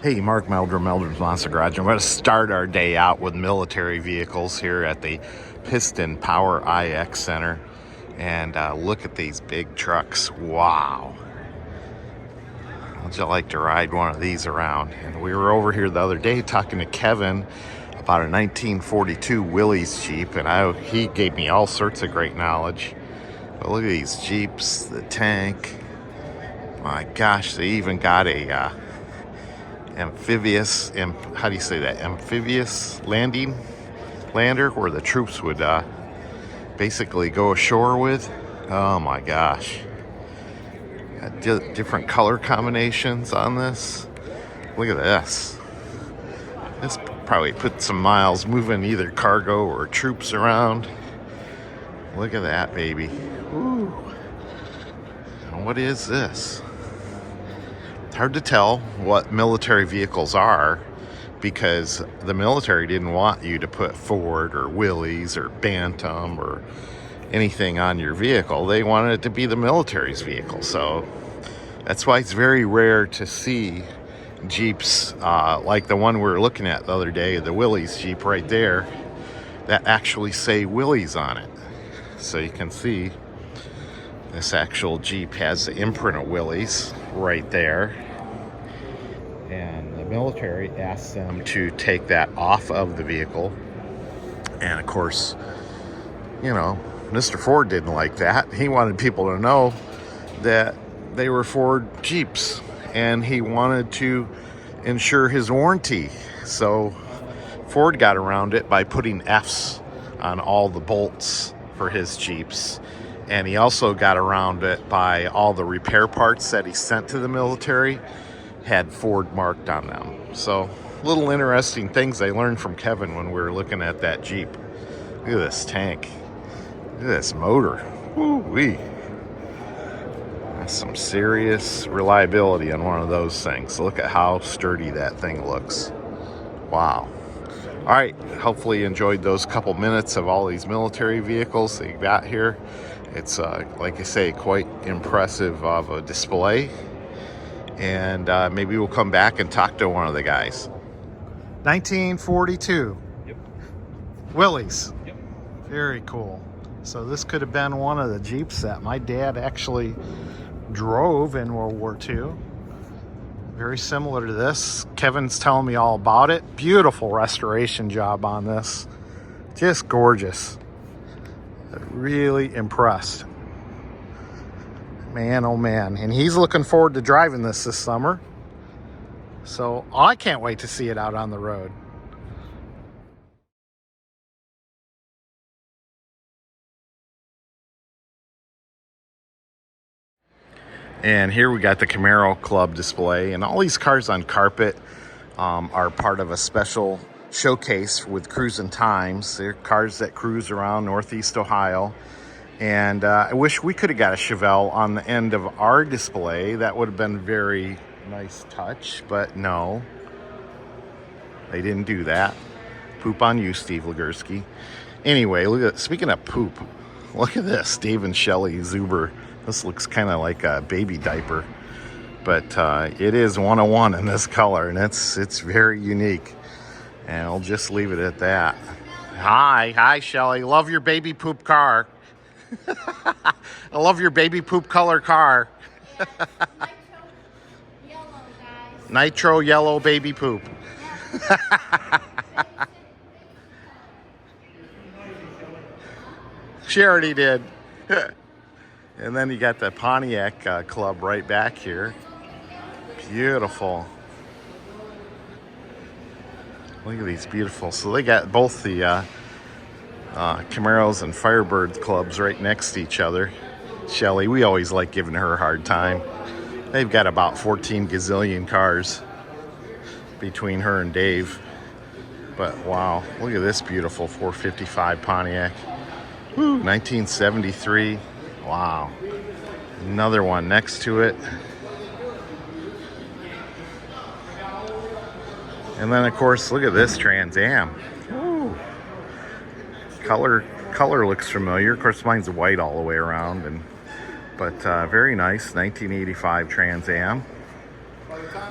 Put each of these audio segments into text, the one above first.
Hey, Mark Meldrum, Meldrum's Monster Garage. I'm going to start our day out with military vehicles here at the Piston Power IX Center. And look at these big trucks. Wow. How'd you like to ride one of these around? And we were over here the other day talking to Kevin about a 1942 Willys Jeep. And he gave me all sorts of great knowledge. But look at these Jeeps, the tank. My gosh, they even got a... amphibious lander where the troops would basically go ashore with. Oh my gosh, got different color combinations on this. Look at this. This probably put some miles moving either cargo or troops around. Look at that baby. Ooh. And what is this? It's hard to tell what military vehicles are because the military didn't want you to put Ford or Willys or Bantam or anything on your vehicle. They wanted it to be the military's vehicle. So that's why it's very rare to see Jeeps like the one we were looking at the other day, the Willys Jeep right there, that actually say Willys on it. So you can see this actual Jeep has the imprint of Willys right there. And the military asked them to take that off of the vehicle. And of course, you know, Mr. Ford didn't like that. He wanted people to know that they were Ford Jeeps. And he wanted to ensure his warranty. So Ford got around it by putting F's on all the bolts for his Jeeps. And he also got around it by all the repair parts that he sent to the military had Ford marked on them. So little interesting things I learned from Kevin when we were looking at that Jeep. Look at this tank. Look at this motor. Woo-wee. That's some serious reliability on one of those things. Look at how sturdy that thing looks. Wow. All right, hopefully you enjoyed those couple minutes of all these military vehicles that you got here. It's, like I say, quite impressive of a display. And maybe we'll come back and talk to one of the guys. 1942. Yep. Willys. Yep. Very cool. So this could have been one of the Jeeps that my dad actually drove in World War II. Very similar to this. Kevin's telling me all about it. Beautiful restoration job on this. Just gorgeous. Really impressed. Man, oh man. And he's looking forward to driving this summer. So I can't wait to see it out on the road. And here we got the Camaro Club display. And all these cars on carpet are part of a special showcase with Cruising Times. They're cars that cruise around Northeast Ohio. And I wish we could have got a Chevelle on the end of our display. That would have been a very nice touch, but no. They didn't do that. Poop on you, Steve Legursky. Anyway, look at, speaking of poop, look at this, Dave and Shelley Zuber. This looks kind of like a baby diaper, but it is 101 in this color, and it's very unique. And I'll just leave it at that. Hi, Shelley. Love your baby poop car. I love your baby poop color car. Nitro yellow baby poop. She already did. And then you got the Pontiac Club right back here. Beautiful. Look at these beautiful. So they got both the Camaros and Firebird clubs right next to each other. Shelley, we always like giving her a hard time. They've got about 14 gazillion cars between her and Dave. But wow, look at this beautiful 455 Pontiac. Woo, 1973. Wow. Another one next to it. And then of course, look at this Trans Am. Ooh. Color looks familiar. Of course, mine's white all the way around, but very nice 1985 Trans Am.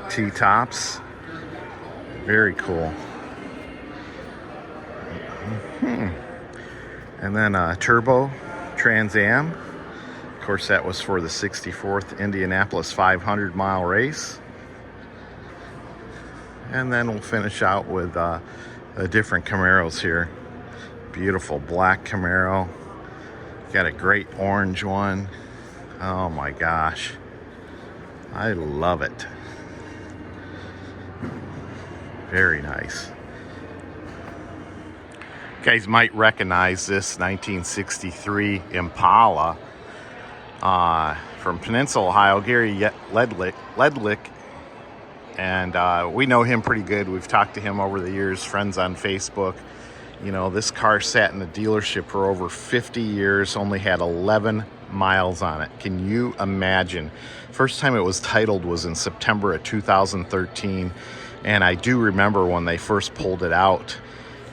T-tops. Very cool. And then a turbo Trans Am. Of course, that was for the 64th Indianapolis 500-mile race. And then we'll finish out with the different Camaros here. Beautiful black Camaro. Got a great orange one. Oh my gosh. I love it. Very nice. You guys might recognize this 1963 Impala from Peninsula, Ohio. Gary Ledlick. And we know him pretty good. We've talked to him over the years, friends on Facebook. You know, this car sat in the dealership for over 50 years, only had 11 miles on it. Can you imagine? First time it was titled was in September of 2013. And I do remember when they first pulled it out.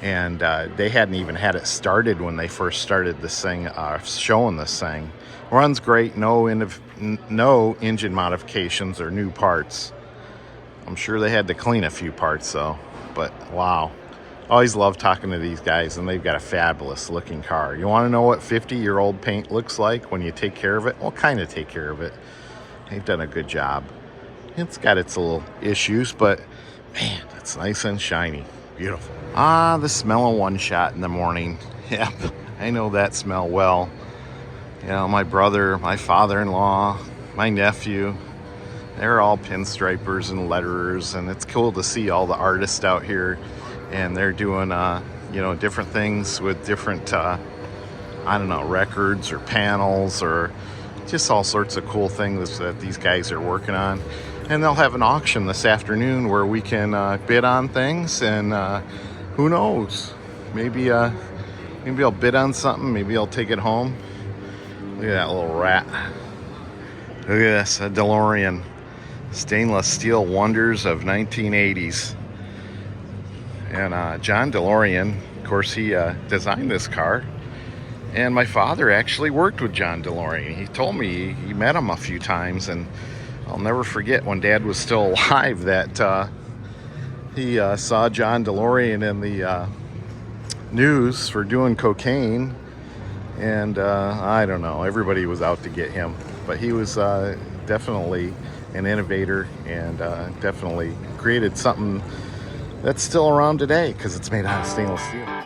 And they hadn't even had it started when they first started this thing, showing this thing. Runs great, no engine modifications or new parts. I'm sure they had to clean a few parts though, but wow. Always love talking to these guys, and they've got a fabulous looking car. You want to know what 50-year-old paint looks like when you take care of it? Well, kind of take care of it. They've done a good job. It's got its little issues, but man, it's nice and shiny. Beautiful. The smell of one shot in the morning. Yep, I know that smell well. You know, my brother, my father-in-law, my nephew, they're all pinstripers and letterers, and it's cool to see all the artists out here, and they're doing, you know, different things with different, I don't know, records or panels or just all sorts of cool things that these guys are working on. And they'll have an auction this afternoon where we can bid on things, and who knows? Maybe I'll bid on something. Maybe I'll take it home. Look at that little rat. Look at this, a Delorean. Stainless steel wonders of 1980s. And John Delorean, of course, he designed this car. And my father actually worked with John Delorean. He told me he met him a few times, and I'll never forget when Dad was still alive that he saw John Delorean in the news for doing cocaine. And I don't know, everybody was out to get him. But he was definitely an innovator, and definitely created something that's still around today because it's made out of stainless steel.